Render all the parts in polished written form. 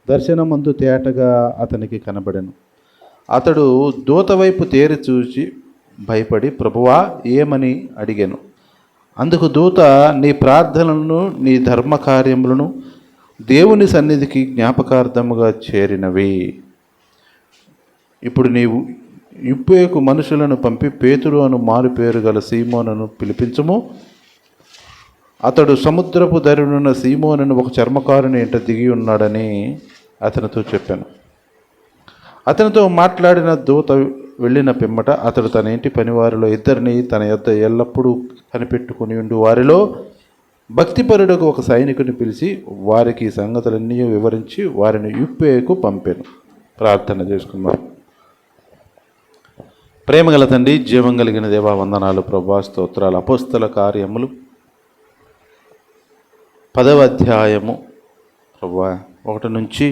దర్శనమందు తేటగా అతనికి కనబడెను. అతడు దూత వైపు తేరి చూచి భయపడి, ప్రభువా ఏమని అడిగాను. అందుకు దూత, నీ ప్రార్థనలను నీ ధర్మకార్యములను దేవుని సన్నిధికి జ్ఞాపకార్థముగా చేరినవి. ఇప్పుడు నీవు ఇప్పేకు మనుషులను పంపి పేతురు అను మారు పేరు గల సీమోనును పిలిపించుము. అతడు సముద్రపు ధరుడున్న సీమోనును ఒక చర్మకారుని ఇంట దిగి ఉన్నాడని అతనితో చెప్పాను. అతనితో మాట్లాడిన దూత వెళ్ళిన పిమ్మట అతడు తన ఇంటి పనివారిలో ఇద్దరిని తన యొద్ద ఎల్లప్పుడూ కనిపెట్టుకుని ఉండి వారిలో భక్తిపరుడకు ఒక సైనికుని పిలిచి వారికి ఈ సంగతులన్నీ వివరించి వారిని యుప్పేకు పంపాను. ప్రార్థన చేసుకుందాం. ప్రేమగల తండ్రి, జీవం కలిగిన దేవా, వందనాలు ప్రభా, స్తోత్రాలు. అపోస్తల కార్యములు 10వ అధ్యాయము ప్రభా 1 నుంచి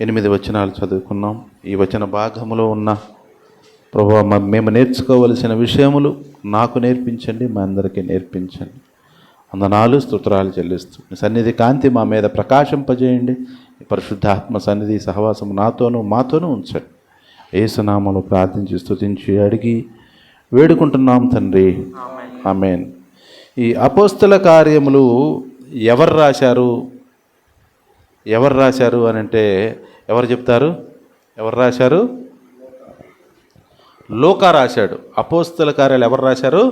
8 వచనాలు చదువుకున్నాం. ఈ వచన భాగములో ఉన్న ప్రభా మేము నేర్చుకోవలసిన విషయములు నాకు నేర్పించండి, మా అందరికీ నేర్పించండి. వందనాలు, స్తోత్రాలు చెల్లిస్తూ మీ సన్నిధి కాంతి మా మీద ప్రకాశింపజేయండి. పరిశుద్ధాత్మ సన్నిధి సహవాసము నాతోనూ మాతోనూ ఉంచండి. యేసునామములో ప్రార్థించి స్తుతించి అడిగి వేడుకుంటున్నాం తండ్రి, ఆమేన్. ఈ అపోస్తల కార్యములు ఎవరు రాశారు అని అంటే ఎవరు చెప్తారు? ఎవరు రాశారు? లూకా రాశాడు. అపోస్తల కార్యాలు ఎవరు రాశారు?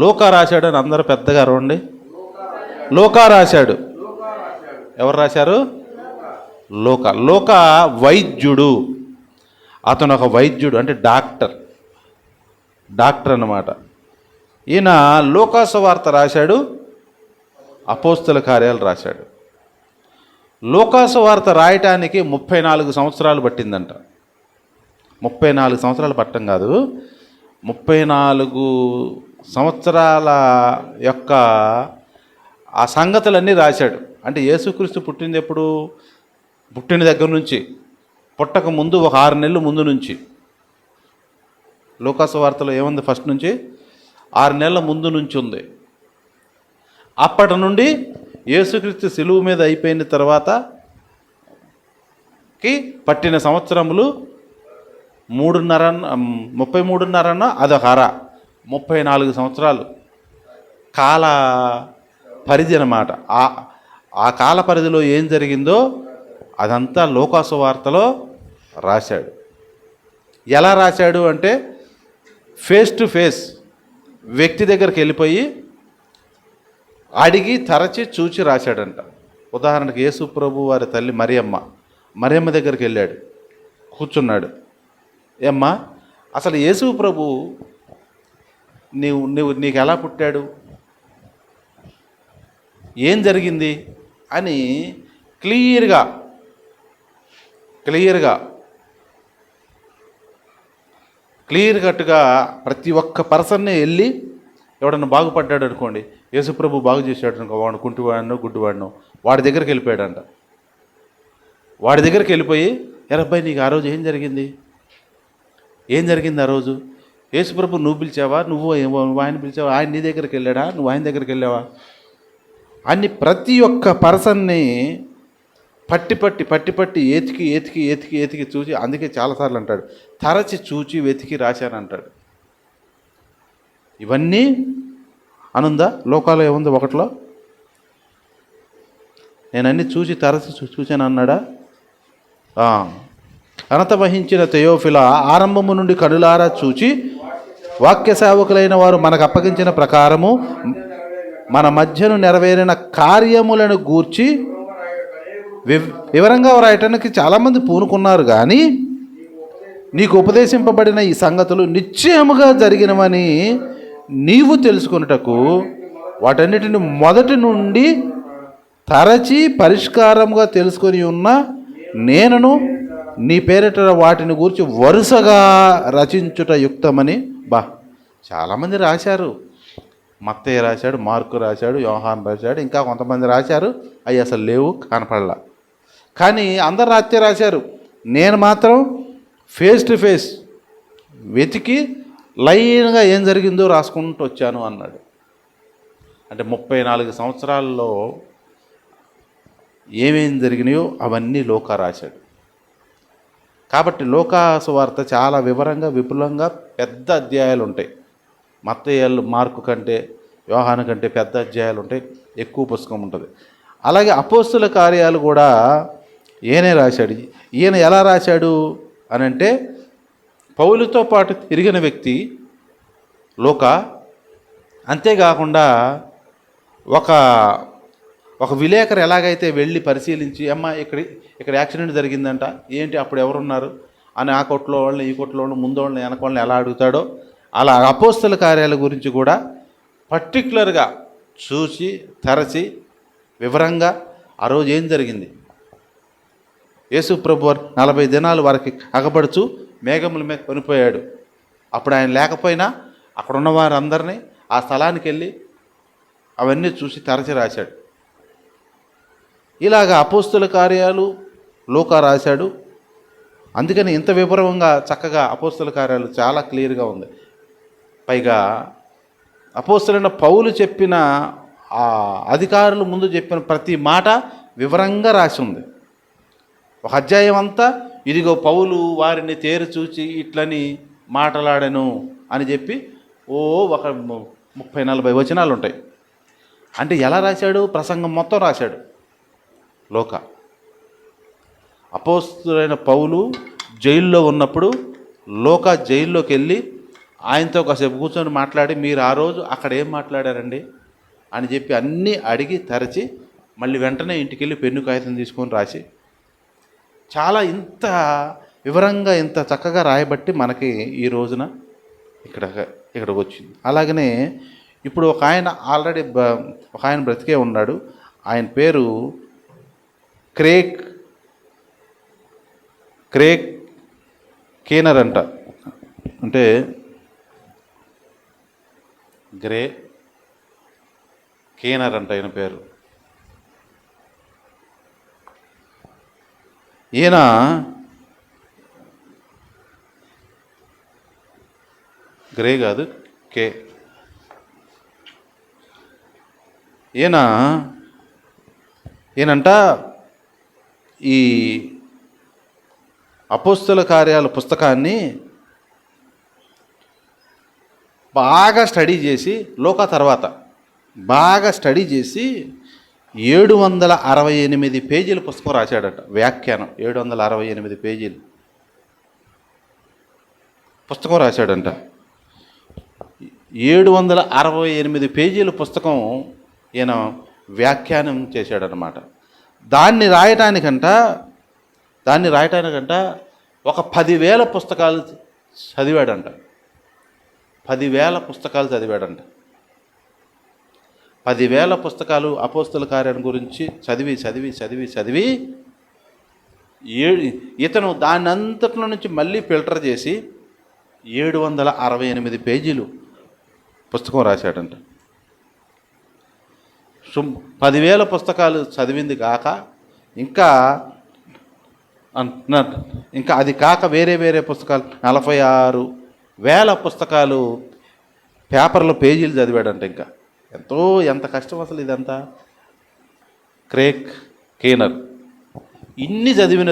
లూకా రాశాడు అని అందరూ పెద్దగా అరవండి. లూకా రాశాడు. ఎవరు రాశారు? లూకా వైద్యుడు. అతను ఒక వైద్యుడు, అంటే డాక్టర్ అన్నమాట. ఈయన లూకా సువార్త రాశాడు, అపోస్తల కార్యాలు రాశాడు. లూకా సువార్త రాయటానికి 34 సంవత్సరాలు పట్టిందంట. 34 సంవత్సరాలు పట్టం కాదు, 34 సంవత్సరాల యొక్క ఆ సంగతులన్నీ రాశాడు. అంటే యేసుక్రీస్తు పుట్టింది ఎప్పుడు? పుట్టిన దగ్గర నుంచి, పుట్టక ముందు ఒక 6 నెలలు ముందు నుంచి. లూకా సువార్తలో ఏముంది? ఫస్ట్ నుంచి 6 నెలల ముందు నుంచి ఉంది. అప్పటి నుండి యేసుక్రీస్తు సిలువు మీద అయిపోయిన తర్వాతకి పట్టిన సంవత్సరములు 33.5 అదొక 34 సంవత్సరాలు కాల పరిధి అన్నమాట. ఆ కాల పరిధిలో ఏం జరిగిందో అదంతా లూకా సువార్తలో రాశాడు. ఎలా రాశాడు అంటే ఫేస్ టు ఫేస్ వ్యక్తి దగ్గరికి వెళ్ళిపోయి అడిగి తరచి చూచి రాశాడంట. ఉదాహరణకు యేసు ప్రభు వారి తల్లి మరియమ్మ దగ్గరికి వెళ్ళాడు, కూర్చున్నాడు. ఏమ్మా, అసలు యేసు ప్రభు నీకు ఎలా పుట్టాడు, ఏం జరిగింది అని క్లియర్ కట్గా ప్రతి ఒక్క పర్సన్ని వెళ్ళి, ఎవడన్నా బాగుపడ్డాడు అనుకోండి, యేసుప్రభు బాగు చేశాడు అనుకో, వాడు కుంటివాడినో గుడ్డివాడినో వాడి దగ్గరికి వెళ్ళిపోయాడంట. వాడి దగ్గరికి వెళ్ళిపోయి, ఎరబ్బాయి నీకు ఆ రోజు ఏం జరిగింది ఆ రోజు? యేసుప్రభు నువ్వు పిలిచావా, నువ్వు ఆయన పిలిచావా, ఆయన నీ దగ్గరికి వెళ్ళాడా, నువ్వు ఆయన దగ్గరికి వెళ్ళావా అని ప్రతి ఒక్క పర్సన్ని పట్టి ఏతికి చూసి, అందుకే చాలాసార్లు అంటాడు తరచి చూచి వెతికి రాశానంటాడు. ఇవన్నీ అనుందా? లోకాలో ఏముంది? 1లో నేను అన్నీ చూసి తరచి చూశాను అన్నాడా? ఘనత వహించిన తెయోఫిల, ఆరంభము నుండి కనులారా చూచి వాక్య సేవకులైన వారు మనకు అప్పగించిన ప్రకారము మన మధ్యను నెరవేరిన కార్యములను గూర్చి వివరంగా రాయటానికి చాలామంది పూనుకున్నారు. కానీ నీకు ఉపదేశింపబడిన ఈ సంగతులు నిశ్చయముగా జరిగినవని నీవు తెలుసుకొనుటకు వాటన్నిటిని మొదటి నుండి తరచి పరిష్కారంగా తెలుసుకొని ఉన్న నేనును నీ పేరిట వాటిని గురించి వరుసగా రచించుట యుక్తమని. చాలామంది రాశారు. మత్తయి రాశాడు, మార్కు రాశాడు, యోహాను రాశాడు, ఇంకా కొంతమంది రాశారు. అవి అసలు లేవు, కనపడలా. కానీ అందరు రాశారు. నేను మాత్రం ఫేస్ టు ఫేస్ వెతికి లైన్గా ఏం జరిగిందో రాసుకుంటూ వచ్చాను అన్నాడు. అంటే 34 సంవత్సరాల్లో ఏమేం జరిగినాయో అవన్నీ లూకా రాశాడు. కాబట్టి లూకా సువార్త చాలా వివరంగా విపులంగా పెద్ద అధ్యాయాలు ఉంటాయి. మత్తయి మార్కు కంటే యోహాను కంటే పెద్ద అధ్యాయాలు ఉంటాయి, ఎక్కువ పుస్తకం ఉంటుంది. అలాగే అపోస్తుల కార్యాలు కూడా ఈయనే రాశాడు. ఈయన ఎలా రాశాడు అని అంటే, పౌలుతో పాటు తిరిగిన వ్యక్తి లూకా. అంతేకాకుండా ఒక విలేకరు ఎలాగైతే వెళ్ళి పరిశీలించి, అమ్మ ఇక్కడ యాక్సిడెంట్ జరిగిందంట, ఏంటి అప్పుడు ఎవరున్నారు అని ఆ కొట్లో వాళ్ళని ఈ కొట్లో వాళ్ళని ముందు వాళ్ళని వెనక వాళ్ళని ఎలా అడుగుతాడో, అలా అపోస్తల కార్యాల గురించి కూడా పర్టికులర్గా చూసి తరచి వివరంగా ఆ రోజు ఏం జరిగింది, యేసు ప్రభు 40 దినాలు వారికి అగపడుచు మేఘముల మీద కొనిపోయాడు. అప్పుడు ఆయన లేకపోయినా అక్కడ ఉన్న వారందరినీ ఆ స్థలానికి వెళ్ళి అవన్నీ చూసి తరచి రాశాడు. ఇలాగ అపోస్తుల కార్యాలు లూకా రాశాడు. అందుకని ఇంత వివరంగా చక్కగా అపోస్తుల కార్యాలు చాలా క్లియర్గా ఉంది. పైగా అపోస్తులైన పౌలు చెప్పిన ఆ అధికారులు ముందు చెప్పిన ప్రతి మాట వివరంగా రాసి ఉంది. ఒక అధ్యాయం అంతా ఇదిగో పౌలు వారిని తేరు చూచి ఇట్లని మాట్లాడాను అని చెప్పి ఒక 30-40 వచనాలు ఉంటాయి. అంటే ఎలా రాశాడు? ప్రసంగం మొత్తం రాశాడు లూకా. అపోస్తులైన పౌలు జైల్లో ఉన్నప్పుడు లూకా జైల్లోకి వెళ్ళి ఆయనతో కాసేపు కూర్చొని మాట్లాడి, మీరు ఆ రోజు అక్కడ ఏం మాట్లాడారండి అని చెప్పి అన్నీ అడిగి తరచి మళ్ళీ వెంటనే ఇంటికి వెళ్ళి పెన్ను కాగితం తీసుకొని రాసి చాలా ఇంత వివరంగా ఇంత చక్కగా రాయబట్టి మనకి ఈ రోజున ఇక్కడికి వచ్చింది. అలాగనే ఇప్పుడు ఒక ఆయన ఆల్రెడీ ఒక ఆయన బ్రతికే ఉన్నాడు. ఆయన పేరు క్రేగ్ కీనర్ అంట. అంటే కీనర్ అంట ఆయన పేరు. ఈయన గ్రే కాదు కే. ఈయనంట ఈ అపోస్తల కార్యాల పుస్తకాన్ని బాగా స్టడీ చేసి, లూకా తర్వాత బాగా స్టడీ చేసి 768 పేజీల పుస్తకం రాశాడట. వ్యాఖ్యానం 768 పేజీలు పుస్తకం రాశాడంట. 768 పేజీల పుస్తకం ఈయన వ్యాఖ్యానం చేశాడనమాట. దాన్ని రాయటానికంట ఒక 10,000 పుస్తకాలు చదివాడంట. 10,000 పుస్తకాలు చదివాడంట. 10,000 పుస్తకాలు అపోస్తల కార్యం గురించి చదివి ఇతను దాని అంతట్లో నుంచి మళ్ళీ ఫిల్టర్ చేసి 768 పేజీలు పుస్తకం రాశాడంట. 10,000 పుస్తకాలు చదివింది కాక ఇంకా అది కాక వేరే పుస్తకాలు 46,000 పుస్తకాలు పేపర్లో పేజీలు చదివాడంట. ఇంకా ఎంత కష్టం అసలు ఇదంతా. క్రేగ్ కీనర్ ఇన్ని చదివిన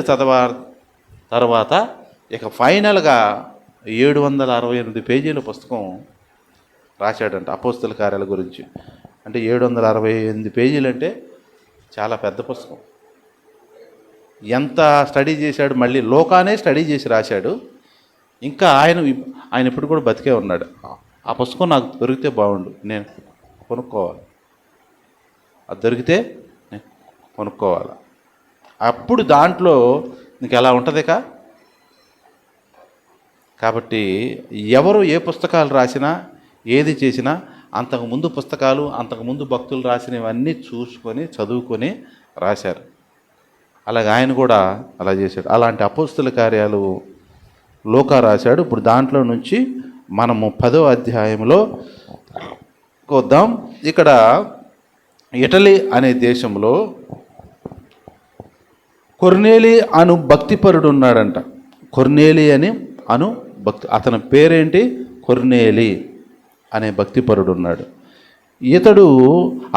తర్వాత ఇక ఫైనల్గా 768 పేజీల పుస్తకం రాశాడంట అపోస్తల కార్యాల గురించి. అంటే 768 పేజీలు అంటే చాలా పెద్ద పుస్తకం. ఎంత స్టడీ చేశాడు, మళ్ళీ లోకానే స్టడీ చేసి రాశాడు. ఇంకా ఆయన ఇప్పుడు కూడా బతికే ఉన్నాడు. ఆ పుస్తకం నాకు దొరికితే బాగుండు, నేను కొనుక్కోవాలి. అది దొరికితే నేను కొనుక్కోవాలి. అప్పుడు దాంట్లో నీకు ఎలా ఉంటుంది కాబట్టి ఎవరు ఏ పుస్తకాలు రాసినా ఏది చేసినా అంతకుముందు పుస్తకాలు అంతకుముందు భక్తులు రాసినవన్నీ చూసుకొని చదువుకొని రాశారు. అలాగే ఆయన కూడా అలా చేశాడు. అలాంటి అపోస్తల కార్యాలు లూకా రాశాడు. ఇప్పుడు దాంట్లో నుంచి మనము 10వ అధ్యాయంలో వద్దాం. ఇక్కడ ఇటలీ అనే దేశంలో కొర్నేలి అను భక్తిపరుడు ఉన్నాడంట. కొర్నేలి అను భక్తి, అతని పేరేంటి? కొర్నేలి అనే భక్తిపరుడు ఉన్నాడు.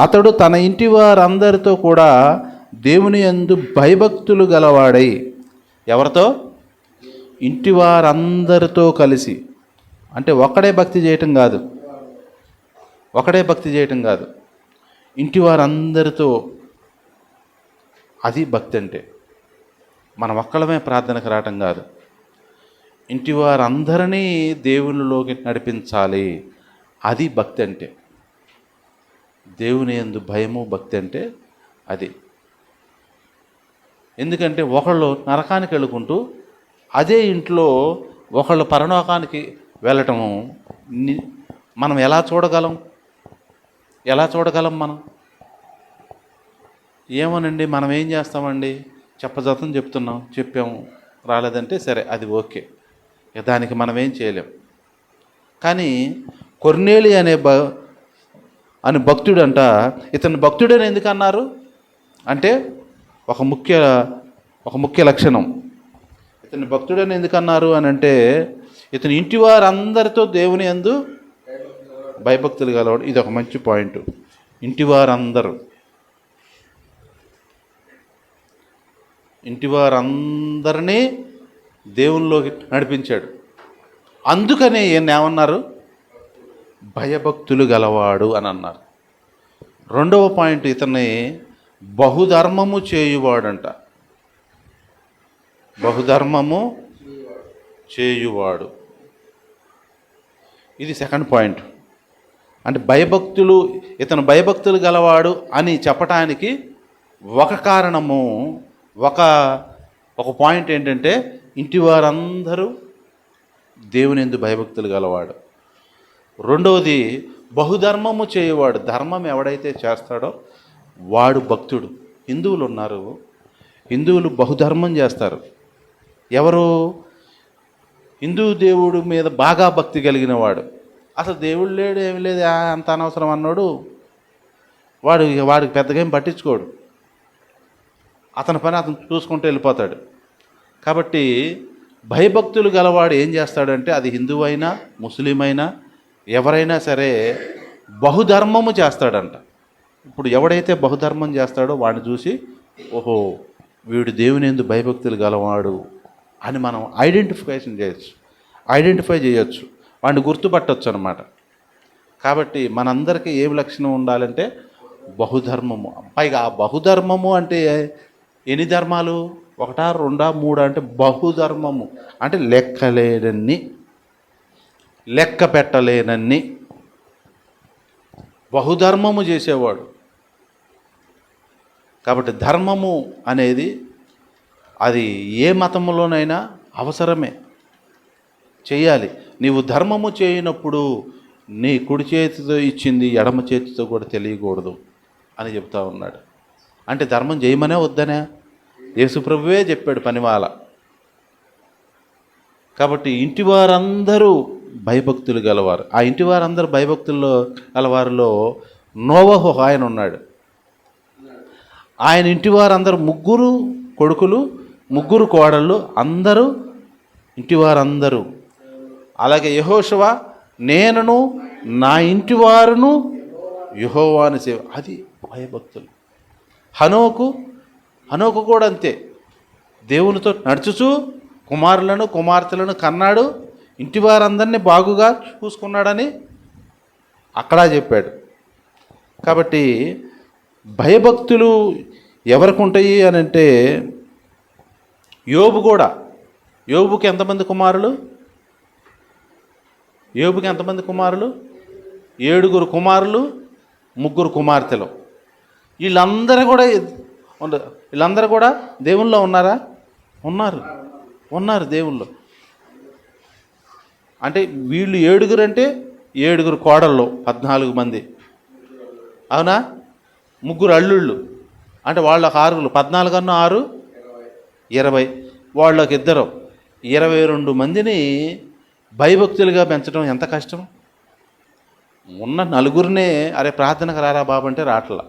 అతడు తన ఇంటి వారందరితో కూడా దేవుని యందు భయభక్తులు గలవాడై. ఎవరితో? ఇంటి వారందరితో కలిసి. అంటే ఒకడే భక్తి చేయటం కాదు, ఇంటి వారందరితో. అది భక్తి అంటే. మనం ఒక్కళ్ళమే ప్రార్థనకు రావటం కాదు, ఇంటి వారందరినీ దేవునిలోకి నడిపించాలి. అది భక్తి అంటే. దేవుని యందు భయము భక్తి అంటే అది. ఎందుకంటే ఒకళ్ళు నరకానికి వెళ్ళుకుంటూ అదే ఇంట్లో ఒకళ్ళు పరలోకానికి వెళ్ళటము మనం ఎలా చూడగలం మనం? ఏమోనండి, మనం ఏం చేస్తామండి, చెప్పజాతం చెప్పాము, రాలేదంటే సరే, అది ఓకే, దానికి మనం ఏం చేయలేం. కానీ కొర్నేలి అని భక్తుడంట. ఇతను భక్తుడని ఎందుకు అన్నారు అంటే ఒక ముఖ్య లక్షణం. ఇతను భక్తుడని ఎందుకు అన్నారు అని అంటే, ఇతను ఇంటి వారందరితో దేవుని యందు భయభక్తులు గలవాడు. ఇది ఒక మంచి పాయింట్. ఇంటి వారందరినీ దేవునిలోకి నడిపించాడు. అందుకనే ఏమన్నారు? భయభక్తులు గలవాడు అని అన్నారు. రెండవ పాయింట్, ఇతన్ని బహుధర్మము చేయువాడంట. బహుధర్మము చేయువాడు, ఇది సెకండ్ పాయింట్. అంటే ఇతను భయభక్తులు గలవాడు అని చెప్పటానికి ఒక కారణము, ఒక పాయింట్ ఏంటంటే, ఇంటి వారందరూ దేవుని యందు భయభక్తులు గలవాడు. రెండవది బహుధర్మము చేయవాడు. ధర్మం ఎవడైతే చేస్తాడో వాడు భక్తుడు. హిందువులు బహుధర్మం చేస్తారు. ఎవరు? హిందూ దేవుడు మీద బాగా భక్తి కలిగిన వాడు. అసలు దేవుడు లేడు, ఏమి లేదు, అంత అనవసరం అన్నాడు వాడికి పెద్దగా ఏం పట్టించుకోడు. అతని పని అతను చూసుకుంటూ వెళ్ళిపోతాడు. కాబట్టి భయభక్తులు గలవాడు ఏం చేస్తాడంటే, అది హిందువు అయినా ముస్లిం అయినా ఎవరైనా సరే బహుధర్మము చేస్తాడంట. ఇప్పుడు ఎవడైతే బహుధర్మం చేస్తాడో వాడిని చూసి, ఓహో వీడు దేవుని యందు భయభక్తులు గలవాడు అని మనం ఐడెంటిఫై చేయొచ్చు, వాడిని గుర్తుపట్టవచ్చు అన్నమాట. కాబట్టి మనందరికీ ఏం లక్షణం ఉండాలంటే బహుధర్మము. పైగా ఆ బహుధర్మము అంటే ఎన్ని ధర్మాలు? 1, 2, 3 అంటే బహుధర్మము అంటే లెక్క పెట్టలేనన్ని బహుధర్మము చేసేవాడు. కాబట్టి ధర్మము అనేది అది ఏ మతంలోనైనా అవసరమే, చేయాలి. నీవు ధర్మము చేయనప్పుడు నీ కుడి చేతితో ఇచ్చింది ఎడమ చేతితో కూడా తెలియకూడదు అని చెప్తా ఉన్నాడు. అంటే ధర్మం చేయమనే వద్దనే యేసుప్రభువే చెప్పాడు పనివాల. కాబట్టి ఇంటి వారందరూ భయభక్తులు గలవారు. ఆ ఇంటి వారందరూ భయభక్తుల్లో గలవారిలో నోవహు ఆయన ఉన్నాడు. ఆయన ఇంటి వారందరూ 3 కొడుకులు 3 కోడళ్ళు, అందరూ ఇంటి వారందరూ. అలాగే యెహోషువ, నేనును నా ఇంటి వారును యెహోవాను సేవ. అది భయభక్తులు. హనోకు కూడా అంతే. దేవునితో నడుచుచూ కుమారులను కుమార్తెలను కన్నాడు, ఇంటి వారందరినీ బాగుగా చూసుకున్నాడని అక్కడ చెప్పాడు. కాబట్టి భయభక్తులు ఎవరికి ఉంటాయి అని అంటే, యోబుకి ఎంతమంది కుమారులు? 7 కుమారులు 3 కుమార్తెలు. వీళ్ళందరూ కూడా దేవుల్లో ఉన్నారా? ఉన్నారు దేవుల్లో. అంటే వీళ్ళు 7 అంటే 7 కోడళ్ళు 14 మంది, అవునా? 3 అల్లుళ్ళు అంటే వాళ్ళకి 6, 14 అన్న 6 20, వాళ్ళకి 2 22 మందిని భయభక్తులుగా పెంచడం ఎంత కష్టం. ఉన్న 4 అరే ప్రార్థనకు రారా బాబు అంటే రాట్లా,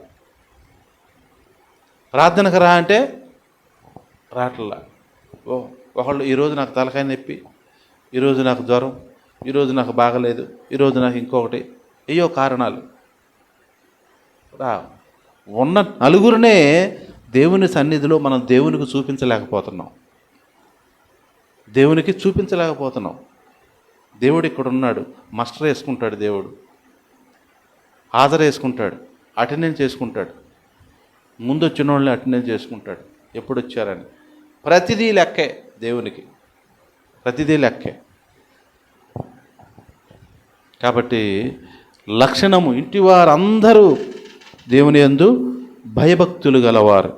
ప్రార్థనకు రా అంటే రాట్లా. ఒకళ్ళు ఈరోజు నాకు తలకాయ నొప్పి, ఈరోజు నాకు జ్వరం, ఈరోజు నాకు బాగలేదు, ఈరోజు నాకు ఇంకొకటి, కారణాలు. ఉన్న 4 దేవుని సన్నిధిలో మనం దేవునికి చూపించలేకపోతున్నాం. దేవుడు ఇక్కడ ఉన్నాడు, మస్టర్ వేసుకుంటాడు, దేవుడు హాజరు వేసుకుంటాడు, అటెండెన్స్ చేసుకుంటాడు, ముందు వచ్చిన వాళ్ళని అటెండెన్స్ చేసుకుంటాడు, ఎప్పుడు వచ్చారని. ప్రతిదీ లెక్కే దేవునికి, ప్రతిదీ లెక్కే. కాబట్టి లక్షణము, ఇంటి వారందరూ దేవుని యందు భయభక్తులు గలవారు.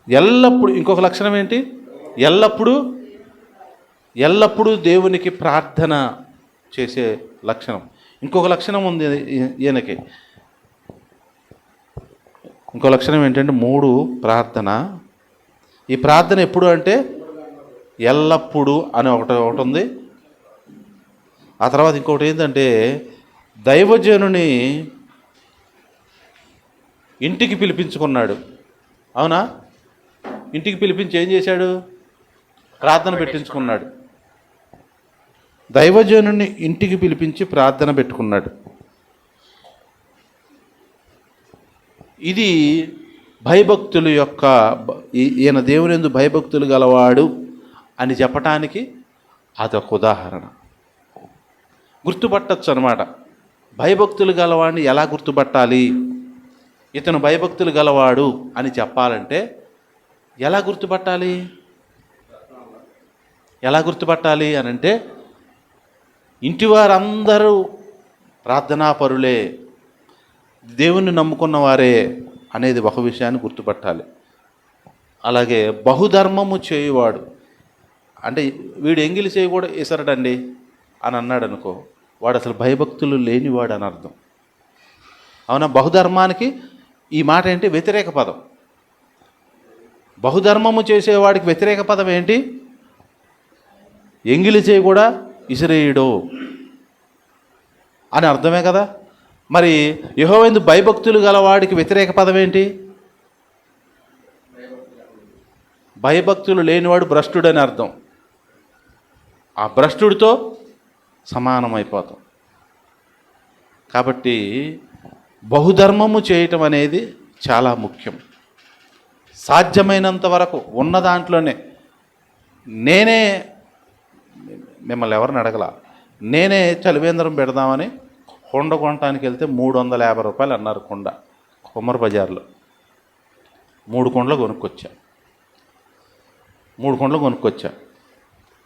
ఎల్లప్పుడూ, ఇంకొక లక్షణం ఏంటి? ఎల్లప్పుడూ దేవునికి ప్రార్థన చేసే లక్షణం. ఇంకొక లక్షణం ఉంది ఈయనకి. ఇంకో లక్షణం ఏంటంటే 3 ప్రార్థన. ఈ ప్రార్థన ఎప్పుడు అంటే ఎల్లప్పుడూ అని ఒకటి ఉంది. ఆ తర్వాత ఇంకొకటి ఏంటంటే దైవజనుని ఇంటికి పిలిపించుకున్నాడు. అవునా? ఇంటికి పిలిపించి ఏం చేశాడు? ప్రార్థన పెట్టించుకున్నాడు. దైవజనుని ఇంటికి పిలిపించి ప్రార్థన పెట్టుకున్నాడు. ఇది భయభక్తుల యొక్క, ఈయన దేవుని యందు భయభక్తులు గలవాడు అని చెప్పటానికి అదొక ఉదాహరణ. గుర్తుపట్టచ్చు అనమాట. భయభక్తులు గలవాడిని ఎలా గుర్తుపట్టాలి? ఇతను భయభక్తులు గలవాడు అని చెప్పాలంటే ఎలా గుర్తుపట్టాలి అని అంటే, ఇంటి వారందరూ ప్రార్థనాపరులే, దేవుణ్ణి నమ్ముకున్న వారే అనేది ఒక విషయాన్ని గుర్తుపట్టాలి. అలాగే బహుధర్మము చేయువాడు అంటే, వీడు ఎంగిలి చేయి కూడా ఇసరడండి అని అన్నాడు అనుకో, వాడు అసలు భయభక్తులు లేనివాడు అని అర్థం. అవునా? బహుధర్మానికి ఈ మాట ఏంటి? వ్యతిరేక పదం. బహుధర్మము చేసేవాడికి వ్యతిరేక పదం ఏంటి? ఎంగిలి చేయి కూడా ఇసిరేయుడు అని అర్థమే కదా. మరి యెహోవా యందు భయభక్తులు గలవాడికి వ్యతిరేక పదం ఏంటి? భయభక్తులు లేనివాడు భ్రష్టుడని అర్థం. ఆ భ్రష్టుడితో సమానమైపోతాం. కాబట్టి బహుధర్మము చేయటం అనేది చాలా ముఖ్యం. సాధ్యమైనంత వరకు ఉన్న దాంట్లోనే. నేనే మిమ్మల్ని ఎవరిని అడగల, నేనే చలివేంద్రం పెడదామని కొండ కొనటానికి వెళ్తే 350 రూపాయలు అన్నారు కొండ, కుమ్మర బజార్లో. 3 కొండలు కొనుక్కొచ్చా.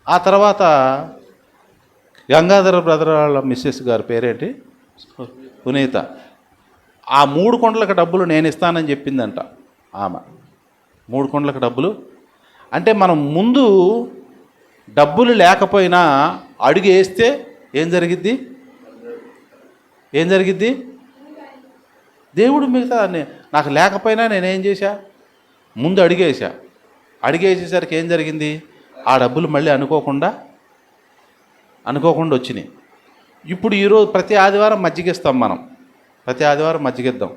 ఆ తర్వాత గంగాధర బ్రదర్ వాళ్ళ మిస్సెస్ గారి పేరేంటి, సునీత, ఆ 3 కొండలకు డబ్బులు నేను ఇస్తానని చెప్పిందంట ఆమె. 3 కొండలకు డబ్బులు అంటే, మనం ముందు డబ్బులు లేకపోయినా అడుగు వేస్తే ఏం జరిగిద్ది? దేవుడు మిగతా నాకు లేకపోయినా నేనేం చేశా? ముందు అడిగేసేసరికి ఏం జరిగింది? ఆ డబ్బులు మళ్ళీ అనుకోకుండా వచ్చినాయి. ఇప్పుడు ఈరోజు ప్రతి ఆదివారం మజ్జిగిస్తాం మనం, ప్రతి ఆదివారం మజ్జిగిద్దాం.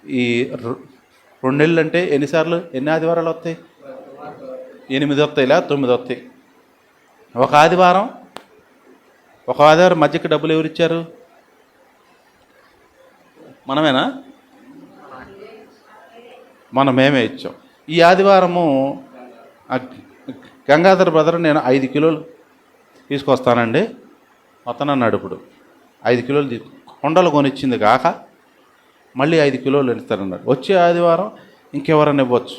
ఈ 2 నెలలు అంటే ఎన్ని ఆదివారాలు వస్తాయి? 8 వస్తాయి, లేదా 9 వస్తాయి. ఒక ఆదివారం మజ్జిగకి డబ్బులు ఎవరిచ్చారు? మనమేనా? మేమే ఇచ్చాం. ఈ ఆదివారము గంగాధర్ బ్రదర్ నేను 5 కిలోలు తీసుకొస్తానండి వస్తానన్నాడు. ఇప్పుడు 5 కిలోలు కొండలు కొనిచ్చింది కాక మళ్ళీ 5 కిలోలు ఇస్తానన్నాడు. వచ్చే ఆదివారం ఇంకెవరన్నా ఇవ్వచ్చు,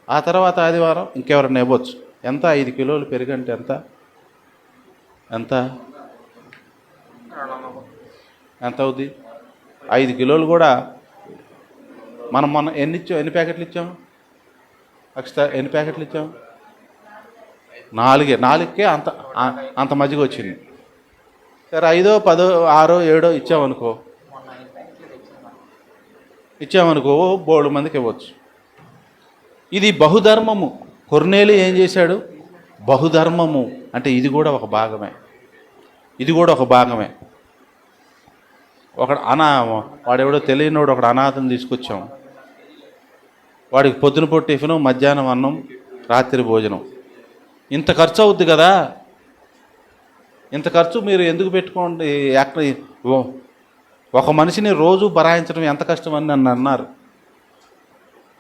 ఆ తర్వాత ఆదివారం ఇంకెవరన్నా ఇవ్వచ్చు. ఎంత? 5 కిలోలు పెరుగంటే ఎంత అవుద్ది? 5 కిలోలు కూడా మనం మొన్న ఎన్ని ప్యాకెట్లు ఇచ్చాం? ఎన్ని ప్యాకెట్లు ఇచ్చాం? 4కే అంత మజ్జిగ వచ్చింది. సరే 5, 10, 6, 7 ఇచ్చామనుకో బోల్డు మందికి ఇవ్వచ్చు. ఇది బహుధర్మము. కొర్నేలి ఏం చేశాడు? బహుధర్మము అంటే ఇది కూడా ఒక భాగమే. వాడెవడో తెలియనివాడు ఒకడు అనాథను తీసుకొచ్చాం. వాడికి పొద్దున పూట టిఫిను, మధ్యాహ్నం అన్నం, రాత్రి భోజనం. ఇంత ఖర్చు అవుద్ది కదా. ఇంత ఖర్చు మీరు ఎందుకు పెట్టుకోండి? ఒక మనిషిని రోజు బరాయించడం ఎంత కష్టం అని నన్ను అన్నారు.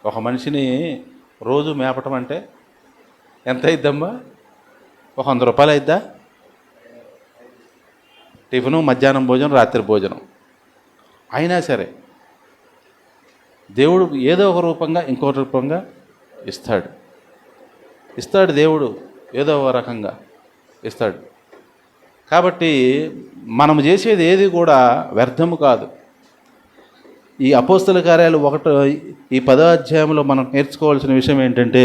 ఒక మనిషిని రోజు మేపటం అంటే ఎంత అయిద్దమ్మా? ఒక 100 రూపాయలు అయిద్దా? టిఫిను, మధ్యాహ్నం భోజనం, రాత్రి భోజనం. అయినా సరే దేవుడు ఏదో ఒక రూపంగా ఇంకో రూపంగా ఇస్తాడు దేవుడు ఏదో ఒక రకంగా ఇస్తాడు. కాబట్టి మనం చేసేది ఏది కూడా వ్యర్థము కాదు. ఈ అపోస్తల కార్యాలు 1 ఈ 10వ అధ్యాయంలో మనం నేర్చుకోవాల్సిన విషయం ఏంటంటే,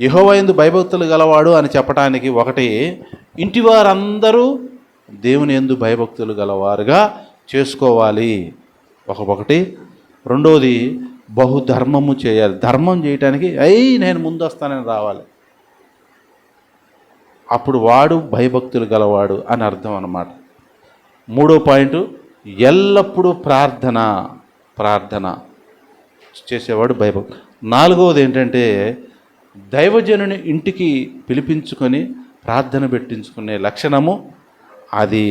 యెహోవా యందు భయభక్తులు గలవాడు అని చెప్పడానికి ఒకటి, ఇంటి వారందరూ దేవుని యందు భయభక్తులు గలవారుగా చేసుకోవాలి ఒకటి. రెండోది, బహుధర్మము చేయాలి. ధర్మం చేయటానికి నేను ముందు వస్తానని రావాలి. అప్పుడు వాడు భయభక్తులు గలవాడు అని అర్థం అన్నమాట. 3వ పాయింట్, ఎల్లప్పుడూ ప్రార్థన చేసేవాడు భయభక్తి. 4వది ఏంటంటే, దైవజనుని ఇంటికి పిలిపించుకొని ప్రార్థన పెట్టించుకునే లక్షణము. అది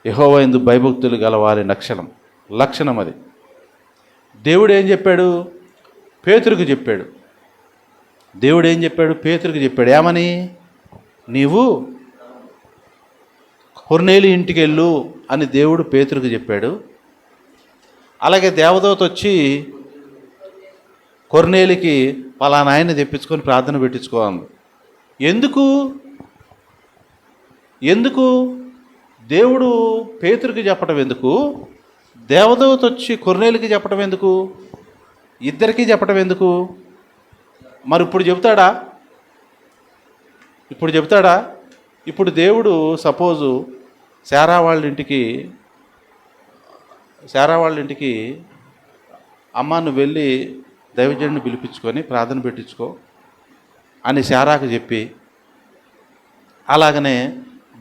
యెహోవా యందు భయభక్తులు గలవారి లక్షణం అది. దేవుడు ఏం చెప్పాడు? పేతురుకు చెప్పాడు. ఏమని? నీవు కొర్నేలి ఇంటికి వెళ్ళు అని దేవుడు పేతురుకు చెప్పాడు. అలాగే దేవదూత వచ్చి కొర్నేలికి పలానా ఆయన్ని తెప్పించుకొని ప్రార్థన పెట్టించుకోవాలి. ఎందుకు దేవుడు పేతురుకి చెప్పడం ఎందుకు? దేవదూత వచ్చి కొర్నేలికి చెప్పడం ఎందుకు? ఇద్దరికీ చెప్పడం ఎందుకు? మరి ఇప్పుడు చెప్తాడా? ఇప్పుడు దేవుడు సపోజు శారా వాళ్ళ ఇంటికి అమ్మ నువ్వు వెళ్ళి దైవజనుడిని పిలిపించుకొని ప్రార్థన పెట్టించుకో అని శారాకు చెప్పి, అలాగనే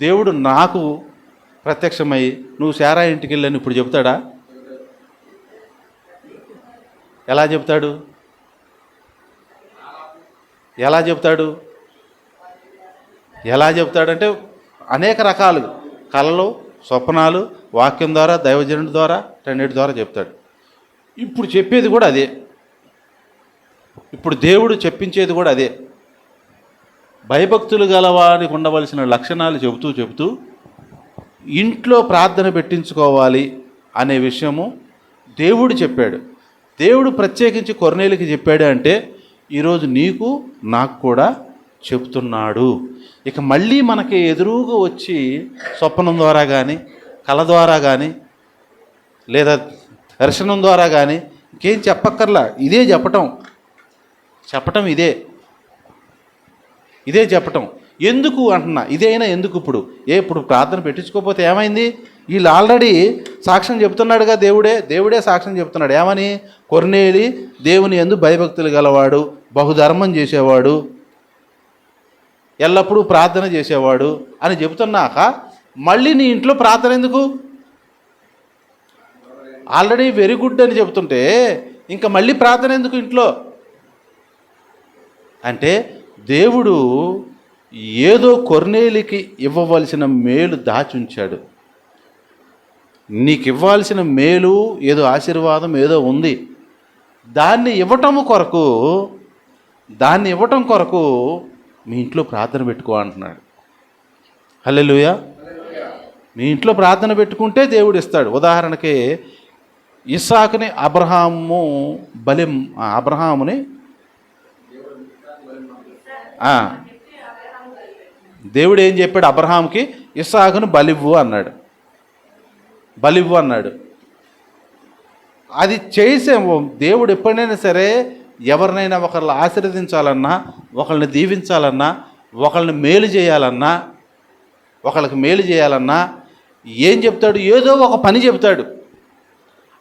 దేవుడు నాకు ప్రత్యక్షమై నువ్వు శారా ఇంటికి వెళ్ళని ఇప్పుడు చెప్తాడా? ఎలా చెప్తాడంటే అనేక రకాలు కళలు, స్వప్నాలు, వాక్యం ద్వారా, దైవజనుడి ద్వారా, రెండింటి ద్వారా చెప్తాడు. ఇప్పుడు చెప్పేది కూడా అదే. ఇప్పుడు దేవుడు చెప్పించేది కూడా అదే. భయభక్తులు గలవారికి ఉండవలసిన లక్షణాలు చెబుతూ ఇంట్లో ప్రార్థన పెట్టించుకోవాలి అనే విషయము దేవుడు చెప్పాడు. దేవుడు ప్రత్యేకించి కొర్నేలికి చెప్పాడు అంటే ఈరోజు నీకు నాకు కూడా చెప్తున్నాడు. ఇక మళ్ళీ మనకి ఎదురుగా వచ్చి స్వప్నం ద్వారా కానీ, కళ ద్వారా కానీ, లేదా దర్శనం ద్వారా కానీ ఇంకేం చెప్పక్కర్లా. ఇదే చెప్పటం ఇదే చెప్పటం. ఎందుకు అంటున్నా? ఇదైనా ఎందుకు? ఇప్పుడు ప్రార్థన పెట్టించుకోకపోతే ఏమైంది? వీళ్ళు ఆల్రెడీ సాక్ష్యం చెప్తున్నాడుగా. దేవుడే సాక్ష్యం చెప్తున్నాడు. ఏమని? కొర్నేలి దేవుని యందు భయభక్తులు గలవాడు, బహుధర్మం చేసేవాడు, ఎల్లప్పుడూ ప్రార్థన చేసేవాడు అని చెబుతున్నాక మళ్ళీ నీ ఇంట్లో ప్రార్థన ఎందుకు? ఆల్రెడీ వెరీ గుడ్ అని చెబుతుంటే ఇంకా మళ్ళీ ప్రార్థన ఎందుకు ఇంట్లో? అంటే దేవుడు ఏదో కొర్నేలికి ఇవ్వవలసిన మేలు దాచి ఉంచాడు. నీకు ఇవ్వాల్సిన మేలు ఏదో ఆశీర్వాదం ఏదో ఉంది. దాన్ని ఇవ్వటం కొరకు మీ ఇంట్లో ప్రార్థన పెట్టుకో అంటున్నాడు. హల్లెలూయా. మీ ఇంట్లో ప్రార్థన పెట్టుకుంటే దేవుడు ఇస్తాడు. ఉదాహరణకి ఇస్సాకుని అబ్రహాముని దేవుడు ఏం చెప్పాడు? అబ్రహాంకి ఇస్సాకును బలివ్వు అన్నాడు. అది చేసాము. దేవుడు ఎప్పుడైనా సరే ఎవరినైనా ఒకరిని ఆశీర్వదించాలన్నా, ఒకరిని దీవించాలన్నా, ఒకళ్ళకి మేలు చేయాలన్నా ఏం చెప్తాడు? ఏదో ఒక పని చెప్తాడు.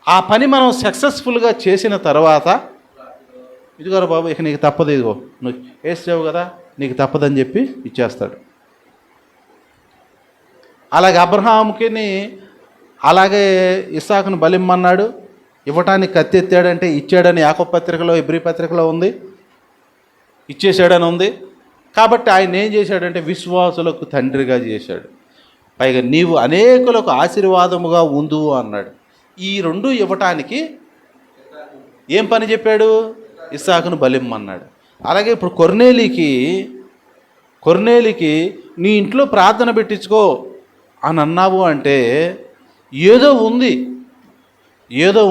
ఆ పని మనం సక్సెస్ఫుల్గా చేసిన తర్వాత, ఇదిగోరా బాబు ఇక నీకు తప్పదు, ఇదిగో నువ్వు వేసావు కదా నీకు తప్పదని చెప్పి ఇచ్చేస్తాడు. అలాగే అబ్రహాముకి అలాగే ఇస్సాకును బలిమ్మన్నాడు. ఇవ్వటానికి కత్తి ఎత్తాడంటే ఇచ్చాడని యాకోబు పత్రికలో, ఇబ్రీ పత్రికలో ఉంది. ఇచ్చేసాడని ఉంది. కాబట్టి ఆయన ఏం చేశాడంటే విశ్వాసులకు తండ్రిగా చేశాడు. పైగా నీవు అనేకులకు ఆశీర్వాదముగా ఉండు అన్నాడు. ఈ రెండు ఇవ్వటానికి ఏం పని చెప్పాడు? ఇస్సాకును బలిమ్మన్నాడు. అలాగే ఇప్పుడు కొర్నేలికి నీ ఇంట్లో ప్రార్థన పెట్టించుకో అని అన్నావు అంటే ఏదో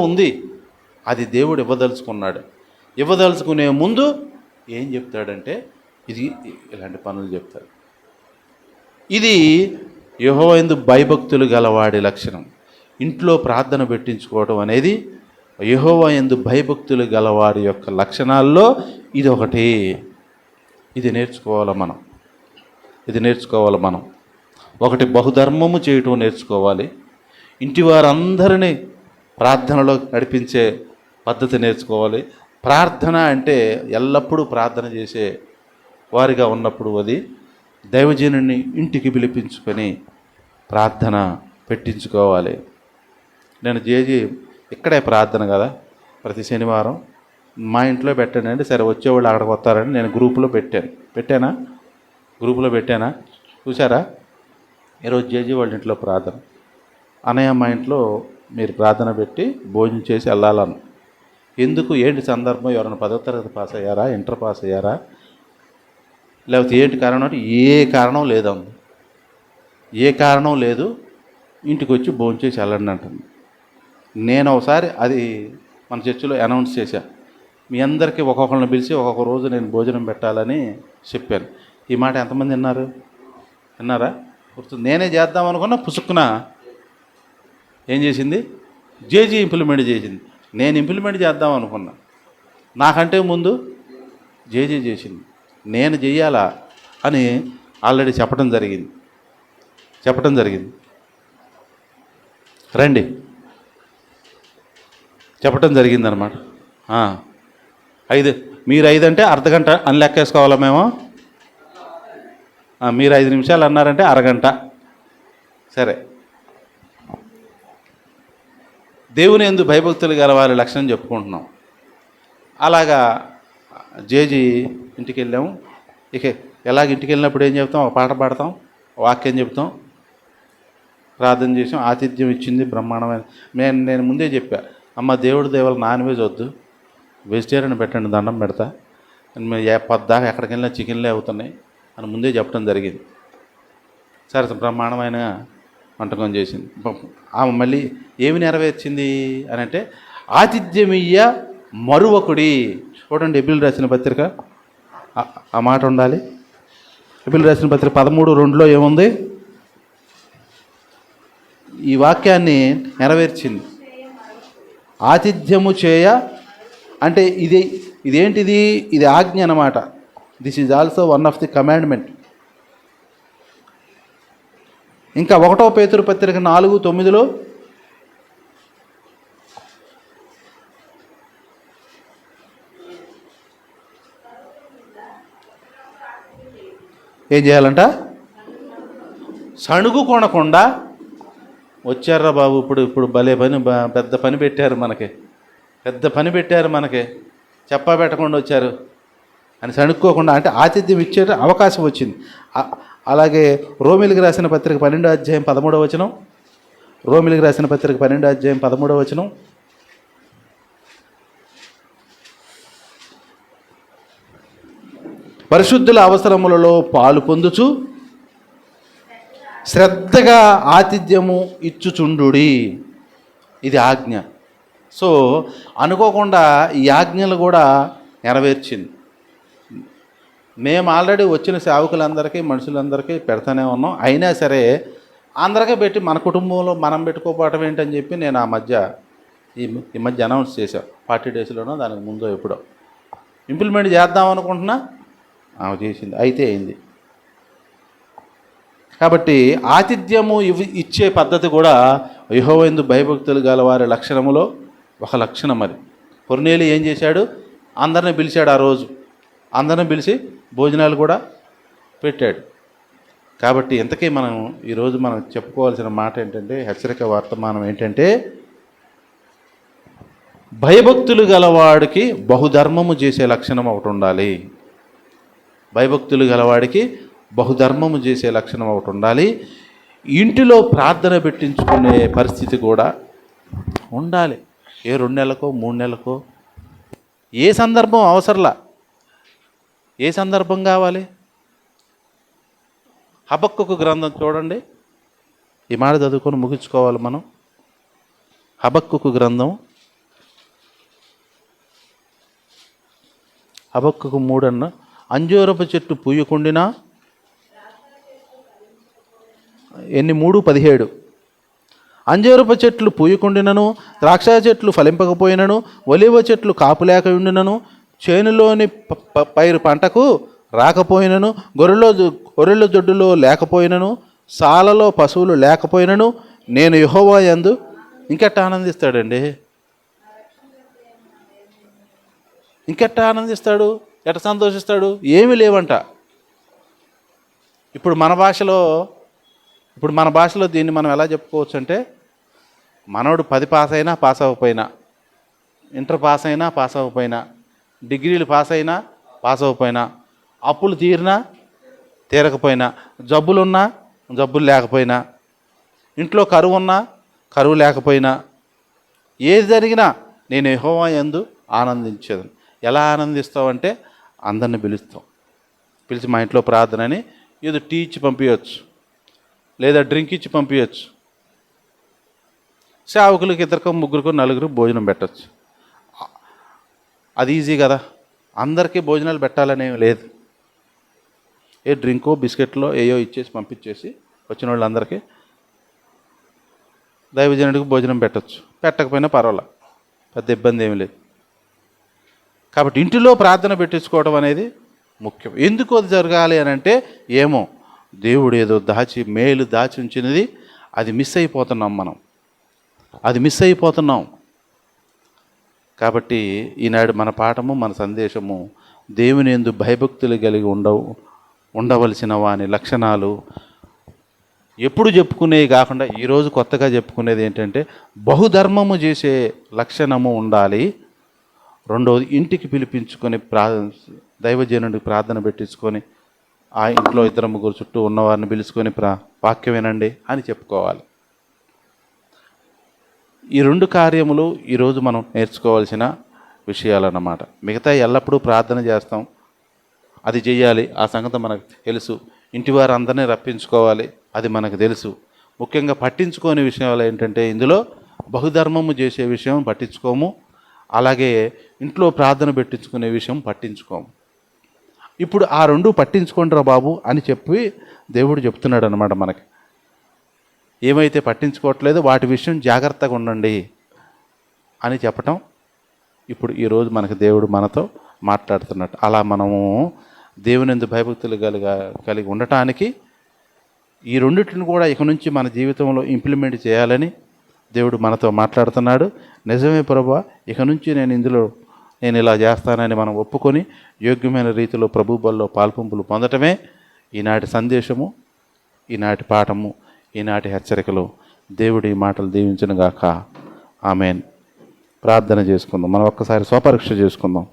ఉంది, అది దేవుడు ఇవ్వదలుచుకున్నాడు. ఇవ్వదలుచుకునే ముందు ఏం చెప్తాడంటే ఇలాంటి పనులు చెప్తాడు. ఇది యెహోవా యందు భయభక్తులు గలవాడి లక్షణం. ఇంట్లో ప్రార్థన పెట్టించుకోవడం అనేది యెహోవా యందు భయభక్తులు గలవారి యొక్క లక్షణాల్లో ఇది ఒకటి. ఇది నేర్చుకోవాలి మనం. ఒకటి, బహుధర్మము చేయటం నేర్చుకోవాలి. ఇంటి వారందరినీ ప్రార్థనలో నడిపించే పద్ధతి నేర్చుకోవాలి. ప్రార్థన అంటే ఎల్లప్పుడూ ప్రార్థన చేసే వారిగా ఉన్నప్పుడు అది దైవజనుని ఇంటికి పిలిపించుకొని ప్రార్థన పెట్టించుకోవాలి. నేను జేజీ ఇక్కడే ప్రార్థన కదా ప్రతి శనివారం మా ఇంట్లో పెట్టానండి. సరే, వచ్చేవాళ్ళు అక్కడికి వస్తారని నేను గ్రూపులో పెట్టానా చూసారా? ఈరోజు జేజీ వాళ్ళ ఇంట్లో ప్రార్థన, అన్నయ్య మా ఇంట్లో మీరు ప్రార్థన పెట్టి భోజనం చేసి వెళ్ళాలను. ఎందుకు, ఏంటి సందర్భం? ఎవరైనా 10వ తరగతి పాస్ అయ్యారా, ఇంటర్ పాస్ అయ్యారా, లేకపోతే ఏంటి కారణం అంటే ఏ కారణం లేదు, ఇంటికి వచ్చి భోజనం చేసి వెళ్ళండి అంటుంది. నేను ఒకసారి అది మన చర్చిలో అనౌన్స్ చేశా. మీ అందరికీ ఒక్కొక్కరిని పిలిచి ఒక్కొక్క రోజు నేను భోజనం పెట్టాలని చెప్పాను. ఈ మాట ఎంతమంది విన్నారా? గుర్తుంది. నేనే చేద్దాం అనుకున్నా, పుసుక్కున ఏం చేసింది? జేజీ ఇంప్లిమెంట్ చేసింది. నేను ఇంప్లిమెంట్ చేద్దాం అనుకున్నా, నాకంటే ముందు జేజీ చేసింది. నేను చెయ్యాలా అని ఆల్రెడీ చెప్పడం జరిగింది. రండి చెప్పడం జరిగిందనమాట. మీరు 5 అంటే అర్ధగంట అని లెక్కేసుకోవాలా మేము? మీరు 5 నిమిషాలు అన్నారంటే అరగంట. సరే, దేవుని యందు భయభక్తులు గల వారి లక్షణం చెప్పుకుంటున్నాం. అలాగా జేజీ ఇంటికి వెళ్ళాము. ఎలాగ ఇంటికి వెళ్ళినప్పుడు ఏం చెప్తాం? ఒక పాట పాడతాం, వాక్యం చెప్తాం, ప్రార్థన చేసాం, ఆతిథ్యం ఇచ్చింది బ్రహ్మాండమైన. నేను ముందే చెప్పా, అమ్మ దేవుడి దేవాల నాన్ వెజ్ వద్దు, వెజిటేరియన్ పెట్టండి, దండం పెడతా, పొద్దాకా ఎక్కడికి వెళ్ళినా చికెన్లే అవుతున్నాయి అని ముందే చెప్పడం జరిగింది. సరే, బ్రహ్మాండమైన వంటకం చేసింది. ఆమె మళ్ళీ ఏమి నెరవేర్చింది అని అంటే ఆతిథ్యమియ్య మరువకుడి. చూడండి, ఎబ్రిల్ రాసిన పత్రిక ఆ మాట ఉండాలి. ఎబ్రిల్ రాసిన పత్రిక 13:2 ఏముంది? ఈ వాక్యాన్ని నెరవేర్చింది. ఆతిథ్యము చేయ అంటే ఇదేంటిది? ఇది ఆజ్ఞ అన్నమాట. This is also one of the commandment. ఇంకా 1 పేతురు పత్రిక 4:9 ఏం చేయాలంట? సణుగు కొనకుండా వచ్చారా బాబు, ఇప్పుడు భలే పని, పెద్ద పని పెట్టారు మనకి, చెప్పా పెట్టకుండా వచ్చారు అని సణుక్కోకుండా, అంటే ఆతిథ్యం ఇచ్చే అవకాశం వచ్చింది. అలాగే రోమిలికి రాసిన పత్రిక 12వ అధ్యాయం 13వ వచనం. రోమిలికి రాసిన పత్రిక 12వ అధ్యాయం 13వ వచనం. పరిశుద్ధుల అవసరములలో పాలు పొందుచు శ్రద్ధగా ఆతిథ్యము ఇచ్చుచుండుడి. ఇది ఆజ్ఞ. సో అనుకోకుండా ఈ ఆజ్ఞలు కూడా నెరవేర్చింది. మేము ఆల్రెడీ వచ్చిన సేవకులందరికీ, మనుషులందరికీ పెడతానే ఉన్నాం. అయినా సరే అందరికీ పెట్టి మన కుటుంబంలో మనం పెట్టుకోపోవటం ఏంటని చెప్పి నేను ఈ మధ్య అనౌన్స్ చేశాను. 40 డేస్లోనో దానికి ముందో ఎప్పుడో ఇంప్లిమెంట్ చేద్దాం అనుకుంటున్నా, ఆమె చేసింది, అయితే అయింది. కాబట్టి ఆతిథ్యము ఇచ్చే పద్ధతి కూడా యెహోవా యందు భయభక్తులు గల వారి లక్షణములో ఒక లక్షణం. అది కొర్నేలి ఏం చేశాడు? అందరిని పిలిచాడు. ఆ రోజు అందరిని పిలిచి భోజనాలు కూడా పెట్టాడు. కాబట్టి ఇంతకీ ఈరోజు మనం చెప్పుకోవాల్సిన మాట ఏంటంటే, హెచ్చరిక వర్తమానం ఏంటంటే, భయభక్తులు గలవాడికి బహుధర్మము చేసే లక్షణం ఒకటి ఉండాలి. భయభక్తులు గలవాడికి బహుధర్మము చేసే లక్షణం ఒకటి ఉండాలి. ఇంటిలో ప్రార్థన పెట్టించుకునే పరిస్థితి కూడా ఉండాలి. ఏ 2 నెలలకో 3 నెలలకో ఏ సందర్భం అవసరంలా. ఏ సందర్భం కావాలి? హబక్కూకు గ్రంథం చూడండి. ఈ మాట చదువుకొని ముగించుకోవాలి మనం. హబక్కూకు గ్రంథం హబక్కూకు 3 అంజూరపు చెట్టు పూయకుండినా 3:17 అంజూరపు చెట్లు పూయకుండినను, ద్రాక్ష చెట్లు ఫలింపకపోయినను, ఒలివ చెట్లు కాపులేక ఉండినను, చేనులోని పైరు పంటకు రాకపోయినను, గొర్రెల దొడ్డులో లేకపోయినను, సాలలో పశువులు లేకపోయినను, నేను యెహోవా యందు ఇంకెట్ట ఆనందిస్తాడండి? ఇంకెట్ట ఆనందిస్తాడు? ఎట్ట సంతోషిస్తాడు? ఏమీ లేవంట. ఇప్పుడు మన భాషలో దీన్ని మనం ఎలా చెప్పుకోవచ్చు అంటే, మనోడు 10 పాస్ అయినా పాస్ అవ్వకపోయినా, ఇంటర్ పాస్ అయినా పాస్ అవ్వకపోయినా, డిగ్రీలు పాస్ అయినా పాస్ అవ్వకపోయినా, అప్పులు తీరినా తీరకపోయినా, జబ్బులున్నా జబ్బులు లేకపోయినా, ఇంట్లో కరువు ఉన్నా కరువు లేకపోయినా, ఏది జరిగినా నేను యెహోవా యందు ఆనందించేది. ఎలా ఆనందిస్తావంటే, అందరిని పిలిచి మా ఇంట్లో ప్రార్థనని ఏదో టీ ఇచ్చి పంపించవచ్చు, లేదా డ్రింక్ ఇచ్చి పంపించవచ్చు. సేవకులకి 2, 3, 4 భోజనం పెట్టచ్చు. అది ఈజీ కదా. అందరికీ భోజనాలు పెట్టాలనేమి లేదు. ఏ డ్రింకో బిస్కెట్లో ఏయో ఇచ్చేసి పంపించేసి వచ్చిన వాళ్ళందరికీ దైవజనుడికి భోజనం పెట్టచ్చు. పెట్టకపోయినా పర్వాలేదు, పెద్ద ఇబ్బంది ఏమి లేదు. కాబట్టి ఇంటిలో ప్రార్థన పెట్టించుకోవడం అనేది ముఖ్యం. ఎందుకు అది జరగాలి అని అంటే, ఏమో దేవుడు ఏదో మేలు దాచి ఉంచినది అది మిస్ అయిపోతున్నాం. కాబట్టి ఈనాడు మన పాఠము, మన సందేశము, దేవుని యందు భయభక్తులు కలిగి ఉండవలసిన వాని లక్షణాలు ఎప్పుడు చెప్పుకునేవి కాకుండా ఈరోజు కొత్తగా చెప్పుకునేది ఏంటంటే, బహుధర్మము చేసే లక్షణము ఉండాలి. రెండవది, ఇంటికి పిలిపించుకొని దైవజనుడికి ప్రార్థన పెట్టించుకొని ఆ ఇంట్లో 2, 3 చుట్టూ ఉన్నవారిని పిలుచుకొని వాక్యం వినండి అని చెప్పుకోవాలి. ఈ 2 కార్యములు ఈరోజు మనం నేర్చుకోవాల్సిన విషయాలన్నమాట. మిగతా ఎల్లప్పుడూ ప్రార్థన చేస్తాం, అది చెయ్యాలి, ఆ సంగతి మనకు తెలుసు. ఇంటి వారు అందరినీ రప్పించుకోవాలి, అది మనకు తెలుసు. ముఖ్యంగా పట్టించుకోని విషయాలు ఏంటంటే, ఇందులో బహుధర్మము చేసే విషయం పట్టించుకోము, అలాగే ఇంట్లో ప్రార్థన పెట్టించుకునే విషయం పట్టించుకోము. ఇప్పుడు ఆ 2 పట్టించుకోండిరా బాబు అని చెప్పి దేవుడు చెప్తున్నాడు అన్నమాట మనకి. ఏమైతే పట్టించుకోవట్లేదో వాటి విషయం జాగ్రత్తగా ఉండండి అని చెప్పటం ఇప్పుడు ఈరోజు మనకు దేవుడు మనతో మాట్లాడుతున్నట్టు. అలా మనము దేవుని యందు భయభక్తులు కలిగి ఉండటానికి ఈ 2 కూడా ఇక నుంచి మన జీవితంలో ఇంప్లిమెంట్ చేయాలని దేవుడు మనతో మాట్లాడుతున్నాడు. నిజమే ప్రభువా, ఇక నుంచి నేను ఇలా చేస్తానని మనం ఒప్పుకొని యోగ్యమైన రీతిలో ప్రభు బల్లో పాల్పంపులు పొందటమే ఈనాటి సందేశము, ఈనాటి పాఠము, ఈనాటి హెచ్చరికలు. దేవుడి మాటలు దీవించును గాక. ఆమేన్. ప్రార్థన చేసుకుందాం. మనం ఒక్కసారి స్వపరీక్ష చేసుకుందాం.